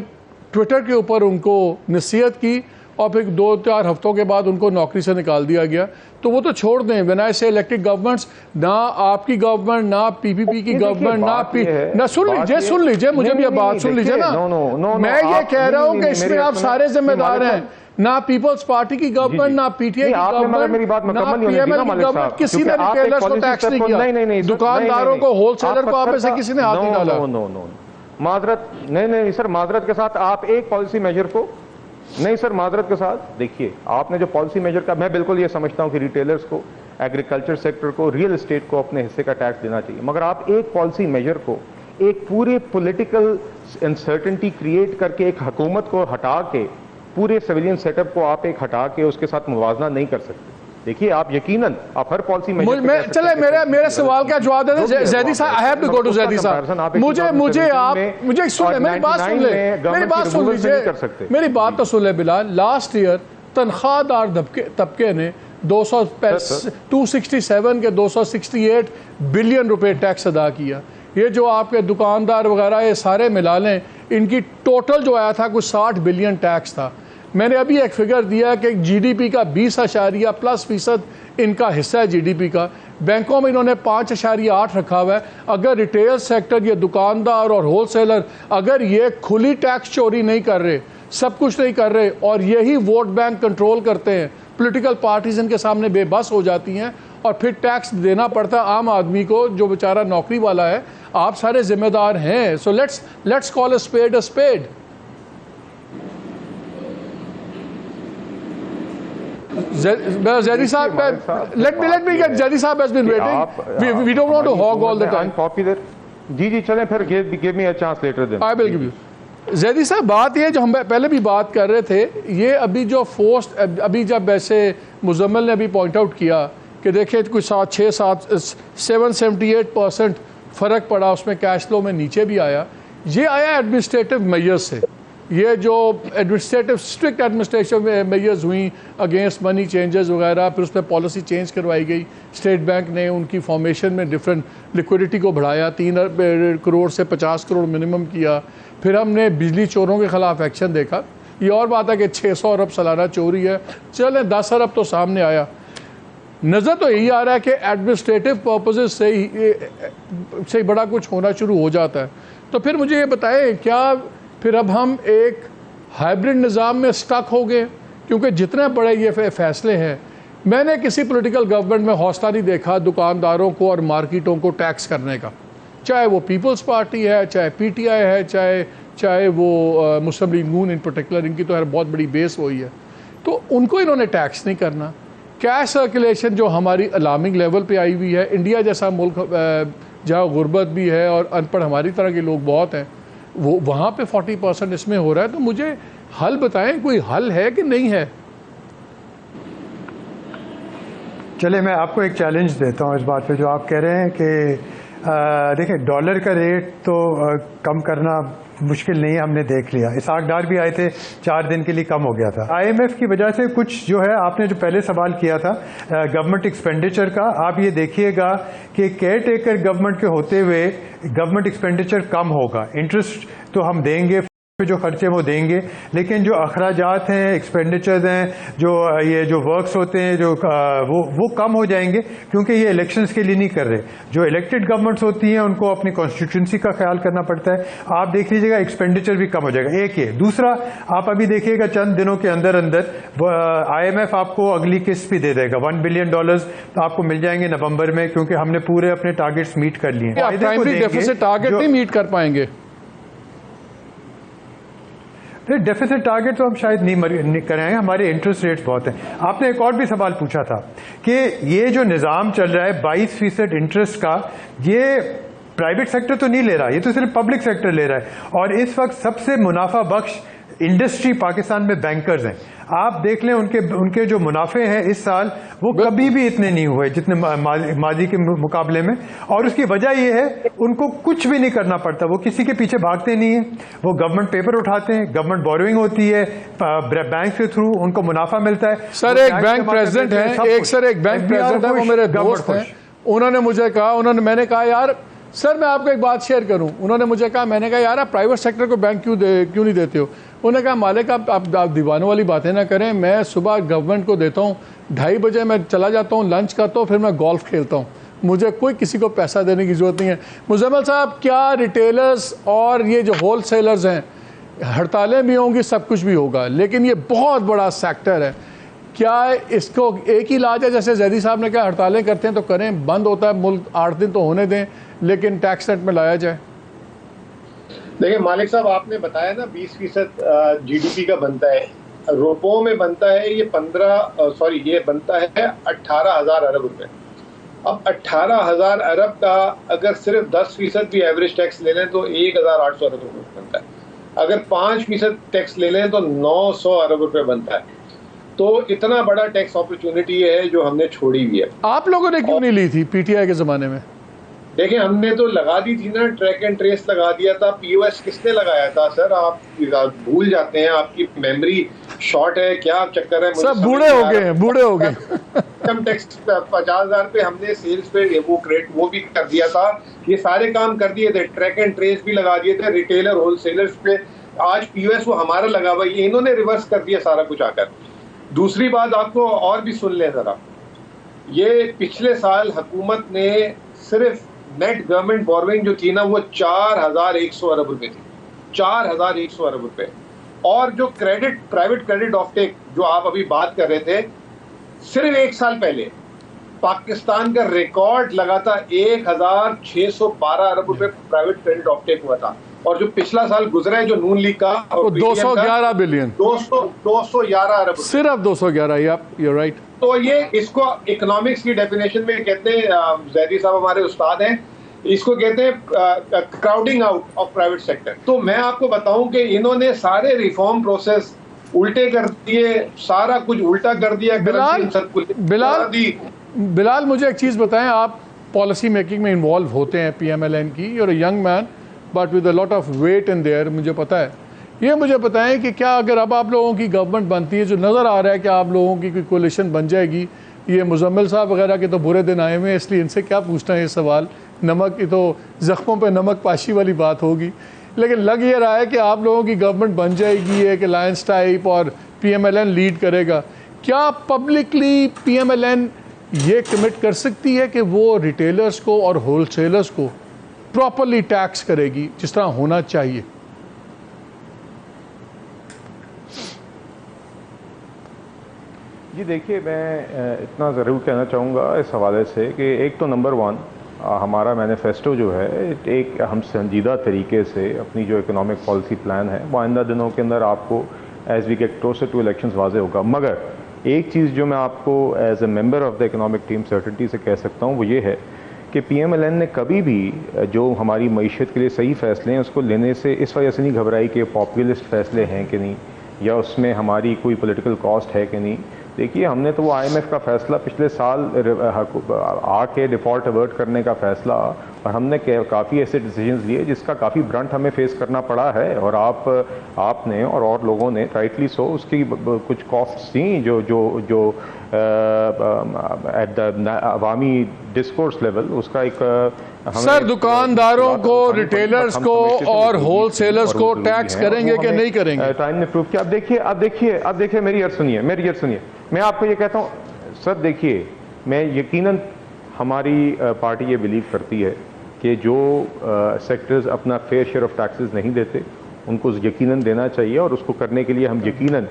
Speaker 1: ट्विटर के ऊपर उनको नसीहत की, और फिर 2-4 हफ्तों के बाद उनको नौकरी से निकाल दिया गया। तो वो तो छोड़ दें, व्हेन आई से इलेक्टेड गवर्नमेंट्स, ना आपकी गवर्नमेंट, ना पीपीपी की गवर्नमेंट, ना सुन लीजिए मुझे भी बात सुन लीजिए ना, मैं ये कह रहा हूँ कि इसमें आप सारे जिम्मेदार हैं, ना पीपल्स पार्टी की गवर्नमेंट, ना पीटीआई की गवर्नमेंट, ना पीएमएल की गवर्नमेंट, किसी ने रिटेलर्स को टैक्स नहीं किया, दुकानदारों को, होलसेलर को आप में से किसी ने हाथ नहीं डाला।
Speaker 4: माजरत नहीं सर, माजरत के साथ आप एक पॉलिसी मेजर को नहीं सर, माजरत के साथ देखिए आपने जो पॉलिसी मेजर का, मैं बिल्कुल ये समझता हूं कि रिटेलर्स को, एग्रीकल्चर सेक्टर को, रियल एस्टेट को अपने हिस्से का टैक्स देना चाहिए, मगर आप एक पॉलिसी मेजर को एक पूरे पॉलिटिकल अनसर्टेनिटी क्रिएट करके एक हुकूमत को हटा के, पूरे सिविलियन सेटअप को आप एक हटा के उसके साथ मुवाजना नहीं कर सकते। देखिए आप यकीनन आप हर पॉलिसी में
Speaker 1: चले मेरे सवाल का जवाब दे दें जैदी साहब। I have to go to Zaidi साहब। मुझे सुन ले, मेरी बात सुन लीजिए, मेरी बात तो सुन ले बिलाल। लास्ट ईयर तनख्वाहदार तबके ने 267 के 268 बिलियन रुपए टैक्स अदा किया। ये जो आपके दुकानदार वगैरह ये सारे मिला लें, इनकी टोटल जो आया था कुछ 60 बिलियन टैक्स था। मैंने अभी एक फिगर दिया कि जीडीपी का 20% इनका हिस्सा है जीडीपी का। बैंकों में इन्होंने 5.8 रखा हुआ है। अगर रिटेल सेक्टर, ये दुकानदार और होलसेलर, अगर ये खुली टैक्स चोरी नहीं कर रहे, सब कुछ नहीं कर रहे, और यही वोट बैंक कंट्रोल करते हैं, पॉलिटिकल पार्टीज इनके सामने बेबस हो जाती हैं और फिर टैक्स देना पड़ता है आम आदमी को जो बेचारा नौकरी वाला है। आप सारे जिम्मेदार हैं। So let's call a spade a spade. Zedi Saab, let me get Zedi Saab has been waiting. We don't want to hog all the time.
Speaker 4: Unpopular. जी चलें फिर give me a chance later then.
Speaker 1: I will give you. Zaidi साहब बात ये जो हम पहले भी बात कर रहे थे, ये अभी जो फोर्स अभी जब ऐसे मुजम्मिल ने अभी पॉइंट आउट किया कि देखिए कुछ 778% फ़र्क पड़ा उसमें, कैश फ्लो में नीचे भी आया। ये आया एडमिनिस्ट्रेटिव मेजर्स से। ये जो एडमिनिस्ट्रेटिव स्ट्रिक्ट एडमिनिस्ट्रेटिव मेजर्स हुई अगेंस्ट मनी चेंजेस वगैरह, फिर उसमें पॉलिसी चेंज करवाई गई। स्टेट बैंक ने उनकी फॉर्मेशन में डिफरेंट लिक्विडिटी को बढ़ाया, 3 करोड़ से 50 करोड़ मिनिमम किया। फिर हमने बिजली चोरों के ख़िलाफ़ एक्शन देखा। ये और बात है कि 600 अरब सालाना चोरी है, चलें 10 अरब तो सामने आया। नज़र तो यही आ रहा है कि एडमिनिस्ट्रेटिव पर्पसेस से ही बड़ा कुछ होना शुरू हो जाता है। तो फिर मुझे ये बताएं, क्या फिर अब हम एक हाइब्रिड निज़ाम में स्टक हो गए? क्योंकि जितने बड़े ये फैसले हैं, मैंने किसी पॉलिटिकल गवर्नमेंट में हौसला नहीं देखा दुकानदारों को और मार्केटों को टैक्स करने का, चाहे वो पीपल्स पार्टी है, चाहे पीटीआई है, चाहे वो मुस्लिम लीग नून इन पर्टिकुलर, इनकी तो बहुत बड़ी बेस वही है। तो उनको इन्होंने टैक्स नहीं करना। कैश सर्कुलेशन जो हमारी अलार्मिंग लेवल पे आई हुई है, इंडिया जैसा मुल्क जहाँ गुर्बत भी है और अनपढ़ हमारी तरह के लोग बहुत हैं, वो वहाँ पे 40% इसमें हो रहा है। तो मुझे हल बताएं, कोई हल है कि नहीं है?
Speaker 3: चले मैं आपको एक चैलेंज देता हूँ इस बात पे जो आप कह रहे हैं कि देखिए डॉलर का रेट तो कम करना मुश्किल नहीं है, हमने देख लिया। इसाक डार भी आए थे, 4 दिन के लिए कम हो गया था। IMF की वजह से कुछ जो है, आपने जो पहले सवाल किया था गवर्नमेंट एक्सपेंडिचर का, आप ये देखिएगा कि केयर टेकर गवर्नमेंट के होते हुए गवर्नमेंट एक्सपेंडिचर कम होगा। इंटरेस्ट तो हम देंगे, जो खर्चे वो देंगे, लेकिन जो अखराजात हैं, एक्सपेंडिचर्स हैं, जो वर्क्स होते हैं, वो कम हो जाएंगे, क्योंकि ये इलेक्शंस के लिए नहीं कर रहे। जो इलेक्टेड गवर्नमेंट्स होती हैं उनको अपनी कॉन्स्टिट्यूंसी का ख्याल करना पड़ता है। आप देख लीजिएगा एक्सपेंडिचर भी कम हो जाएगा। एक ये, दूसरा आप अभी देखिएगा चंद दिनों के अंदर अंदर IMF आपको अगली किस्त भी दे देगा। $1 बिलियन आपको मिल जाएंगे नवंबर में, क्योंकि हमने पूरे अपने टारगेट्स मीट कर लिए हैं।
Speaker 1: प्राइमरी डेफिसिट टारगेट नहीं मीट कर पाएंगे।
Speaker 3: डेफिसिट टारगेट तो हम शायद नहीं कराएंगे, हमारे इंटरेस्ट रेट्स बहुत हैं। आपने एक और भी सवाल पूछा था कि ये जो निज़ाम चल रहा है 22% इंटरेस्ट का, ये प्राइवेट सेक्टर तो नहीं ले रहा, ये तो सिर्फ पब्लिक सेक्टर ले रहा है। और इस वक्त सबसे मुनाफा बख्श इंडस्ट्री पाकिस्तान में बैंकर्स हैं। आप देख लें उनके जो मुनाफे हैं इस साल, वो कभी भी इतने नहीं हुए जितने माजी के मुकाबले में। और उसकी वजह यह है उनको कुछ भी नहीं करना पड़ता, वो किसी के पीछे भागते नहीं है। वो गवर्नमेंट पेपर उठाते हैं, गवर्नमेंट बोरोइंग होती है बैंक के थ्रू, उनको मुनाफा मिलता है।
Speaker 1: सर एक बैंक प्रेसिडेंट है, एक बैंक प्रेसिडेंट है, वो मेरे दोस्त हैं। उन्होंने मुझे कहा, मैंने कहा यार सर मैं आपको एक बात शेयर करूं। उन्होंने मुझे कहा, मैंने कहा यार आप प्राइवेट सेक्टर को बैंक क्यों नहीं देते हो? उन्होंने कहा मालिक आप दीवानों वाली बातें ना करें, मैं सुबह गवर्नमेंट को देता हूँ, 2:30 बजे मैं चला जाता हूँ, लंच करता हूँ, फिर मैं गोल्फ खेलता हूँ, मुझे कोई किसी को पैसा देने की जरूरत नहीं है। मुजम्मिल साहब, क्या रिटेलर्स और ये जो होल सेलर्स हैं, हड़तालें भी होंगी, सब कुछ भी होगा, लेकिन ये बहुत बड़ा सेक्टर है। क्या इसको एक ही इलाज है? जैसे जैदी साहब ने कहा हड़तालें करते हैं तो करें, बंद होता है मुल्क 8 दिन तो होने दें, लेकिन टैक्स रेट में लाया जाए।
Speaker 5: देखिए मालिक साहब, आपने बताया ना 20% GDP का बनता है, रुपयों में बनता है ये ये बनता है 18,000 अरब रुपए। अब 18,000 अरब का अगर सिर्फ 10% भी एवरेज टैक्स ले लें तो 1,800 अरब रुपए बनता है। अगर 5% टैक्स ले लें तो 900 अरब रुपए बनता है। तो इतना बड़ा टैक्स अपॉर्चुनिटी है जो हमने छोड़ी हुई है।
Speaker 1: आप लोगों ने क्यों नहीं ली थी PTI के ज़माने में?
Speaker 5: देखिए हमने तो लगा दी थी ना, ट्रैक एंड ट्रेस लगा दिया था। POS किसने लगाया था सर? आप भूल जाते हैं, आपकी मेमोरी शॉर्ट है क्या चक्कर है?
Speaker 1: सब बूढ़े हो गए।
Speaker 5: इनकम टैक्स 50,000 पे हमने सेल्स पे वो भी कर दिया था। ये सारे काम कर दिए थे, ट्रैक एंड ट्रेस भी लगा दिए थे रिटेलर होलसेलर्स पे। आज POS वो हमारा लगा हुआ, ये इन्होंने रिवर्स कर दिया सारा कुछ आकर। दूसरी बात आपको और भी सुन लें जरा, ये पिछले साल हुकूमत ने सिर्फ नेट गवर्नमेंट बोरोइंग जो थी ना, वो 4,100 अरब रुपए थी, 4,100 अरब रुपए। और जो प्राइवेट क्रेडिट ऑफटेक जो आप अभी बात कर रहे थे, सिर्फ एक साल पहले पाकिस्तान का रिकॉर्ड लगातार 1612 अरब रुपए प्राइवेट क्रेडिट ऑफटेक हुआ था, और जो पिछला साल गुजरा है जो नून लीग का
Speaker 1: वो 211 बिलियन
Speaker 5: 211 अरब,
Speaker 1: सिर्फ 211। You right.
Speaker 5: तो ये इसको इकोनॉमिक्स की डेफिनेशन में कहते हैं, जैदी साहब हमारे उस्ताद हैं, इसको कहते हैं crowding out of private sector. तो मैं आपको बताऊं कि इन्होंने सारे रिफॉर्म प्रोसेस उल्टे कर दिए, सारा कुछ उल्टा कर दिया।
Speaker 1: बिलाल मुझे एक चीज़ बताएं, आप पॉलिसी मेकिंग में इन्वॉल्व होते हैं PMLN की, you're a young man but with a lot of weight in there, मुझे पता है। ये मुझे बताएं कि क्या अगर अब आप लोगों की गवर्नमेंट बनती है, जो नज़र आ रहा है कि आप लोगों की कोई कोलिशन बन जाएगी, ये मुजम्मिल साहब वगैरह के तो बुरे दिन आए हुए हैं, इसलिए इनसे क्या पूछना है ये सवाल, नमक की तो ज़ख्मों पे नमक पाशी वाली बात होगी, लेकिन लग ये रहा है कि आप लोगों की गवर्नमेंट बन जाएगी, एक अलायंस टाइप, और PMLN लीड करेगा। क्या पब्लिकली PMLN ये कमिट कर सकती है कि वो रिटेलर्स को और होलसेलर्स को प्रॉपरली टैक्स करेगी जिस तरह होना चाहिए?
Speaker 4: जी देखिए, मैं इतना ज़रूर कहना चाहूँगा इस हवाले से कि एक तो नंबर 1 हमारा मैनिफेस्टो जो है, एक हम संजीदा तरीके से अपनी जो इकोनॉमिक पॉलिसी प्लान है वो आइंदा दिनों के अंदर आपको as we get closer to elections वाज़े होगा। मगर एक चीज़ जो मैं आपको as a member of the economic team certainty से कह सकता हूँ वो ये है कि PMLN ने कभी भी जो हमारी मईशत के लिए सही फ़ैसले हैं उसको लेने से इस वजह से नहीं घबराई कि पॉपुलिस्ट फ़ैसले हैं कि नहीं, या उसमें हमारी कोई पॉलिटिकल कॉस्ट है कि नहीं। देखिए, हमने तो वो IMF का फ़ैसला पिछले साल आके डिफ़ॉल्ट अवर्ट करने का फ़ैसला, और हमने काफ़ी ऐसे डिसीजंस लिए जिसका काफ़ी ब्रंट हमें फेस करना पड़ा है, और आपने और लोगों ने राइटली सो उसकी कुछ कॉस्ट्स थी जो जो जो at the Awami discourse level उसका एक
Speaker 1: सर दुकानदारों को, रिटेलर्स को और होलसेलर्स को टैक्स करेंगे कि नहीं करेंगे?
Speaker 4: टाइम ने प्रूव किया। अब देखिए मेरी अर्ज सुनिए, मैं आपको ये कहता हूँ सर, देखिए मैं यकीनन हमारी पार्टी ये बिलीव करती है कि जो सेक्टर्स अपना फेयर शेयर ऑफ टैक्सेस नहीं देते उनको यकीनन देना चाहिए, और उसको करने के लिए हम यकीनन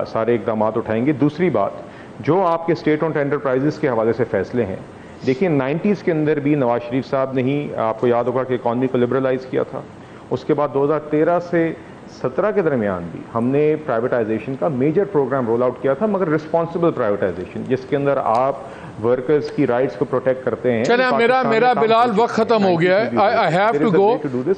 Speaker 4: सारे इकदाम उठाएंगे। दूसरी बात, जो आपके स्टेट ओन्ड एंटरप्राइजेस के हवाले से फैसले हैं, देखिए 90s के अंदर भी नवाज शरीफ साहब ने ही, आपको याद होगा कि इकॉनमी को लिबरलाइज किया था। उसके बाद 2013 से 17 के दरमियान भी हमने प्राइवेटाइजेशन का मेजर प्रोग्राम रोल आउट किया था, मगर रिस्पॉन्सिबल प्राइवेटाइजेशन जिसके अंदर आप वर्कर्स की राइट्स को प्रोटेक्ट करते हैं।
Speaker 1: चले, मेरा बिलाल वक्त खत्म हो गया है, आई हैव टू गो।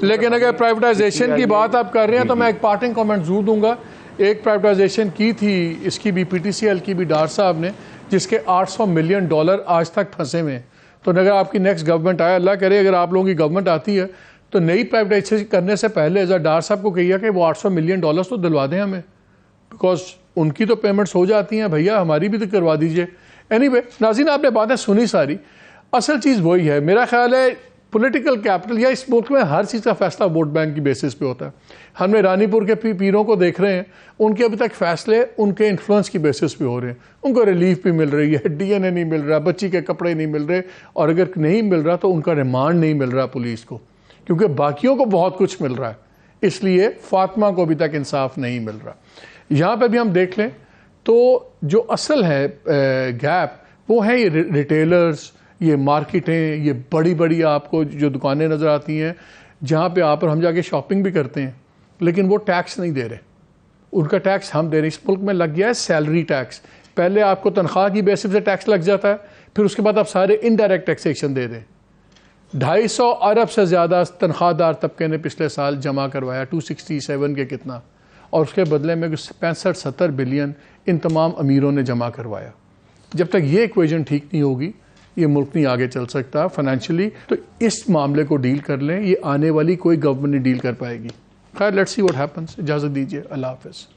Speaker 1: लेकिन अगर प्राइवेटाइजेशन की बात आप कर रहे हैं तो मैं एक पार्टिंग कमेंट जरूर दूंगा। एक प्राइवेटाइजेशन की थी, इसकी भी PTCL की भी डार साहब ने, जिसके $800 मिलियन आज तक फंसे हुए हैं। तो अगर आपकी नेक्स्ट गवर्नमेंट आए, अल्लाह करे अगर आप लोगों की गवर्नमेंट आती है, तो नई प्राइवेटाइजेशन करने से पहले डार साहब को कहिए कि वो $800 मिलियन तो दिलवा दें हमें, बिकॉज उनकी तो पेमेंट्स हो जाती हैं भैया, हमारी भी तो करवा दीजिए। एनीवे नाज़रीन, आपने बातें सुनी सारी, असल चीज़ वही है। मेरा ख्याल है पॉलिटिकल कैपिटल या इस मुल्क में हर चीज़ का फैसला वोट बैंक की बेसिस पे होता है। हमने रानीपुर के पीरों को देख रहे हैं, उनके अभी तक फैसले उनके इन्फ्लुएंस की बेसिस पे हो रहे हैं। उनको रिलीफ भी मिल रही है, DNA नहीं मिल रहा, बच्ची के कपड़े नहीं मिल रहे, और अगर नहीं मिल रहा तो उनका रिमांड नहीं मिल रहा पुलिस को, क्योंकि बाकियों को बहुत कुछ मिल रहा है, इसलिए फातिमा को अभी तक इंसाफ नहीं मिल रहा। यहाँ पर भी हम देख लें तो जो असल है गैप, वो है ये रिटेलर्स, ये मार्केटें, ये बड़ी बड़ी आपको जो दुकानें नज़र आती हैं जहाँ पे आप और हम जाके शॉपिंग भी करते हैं, लेकिन वो टैक्स नहीं दे रहे, उनका टैक्स हम दे रहे हैं। इस मुल्क में लग गया है सैलरी टैक्स, पहले आपको तनख्वाह की बेसिस से टैक्स लग जाता है, फिर उसके बाद आप सारे इनडायरेक्ट टैक्सेशन दे दें। 250 अरब से ज़्यादा तनख्वाहदार तबके ने पिछले साल जमा करवाया, 267 के कितना, और उसके बदले में 65-70 बिलियन इन तमाम अमीरों ने जमा करवाया। जब तक ये इक्वेशन ठीक नहीं होगी, ये मुल्क नहीं आगे चल सकता फाइनेंशियली। तो इस मामले को डील कर लें, ये आने वाली कोई गवर्नमेंट नहीं डील कर पाएगी। खैर, लेट्स सी व्हाट हैपेंस। इजाज़त दीजिए, अल्लाह हाफ़िज़।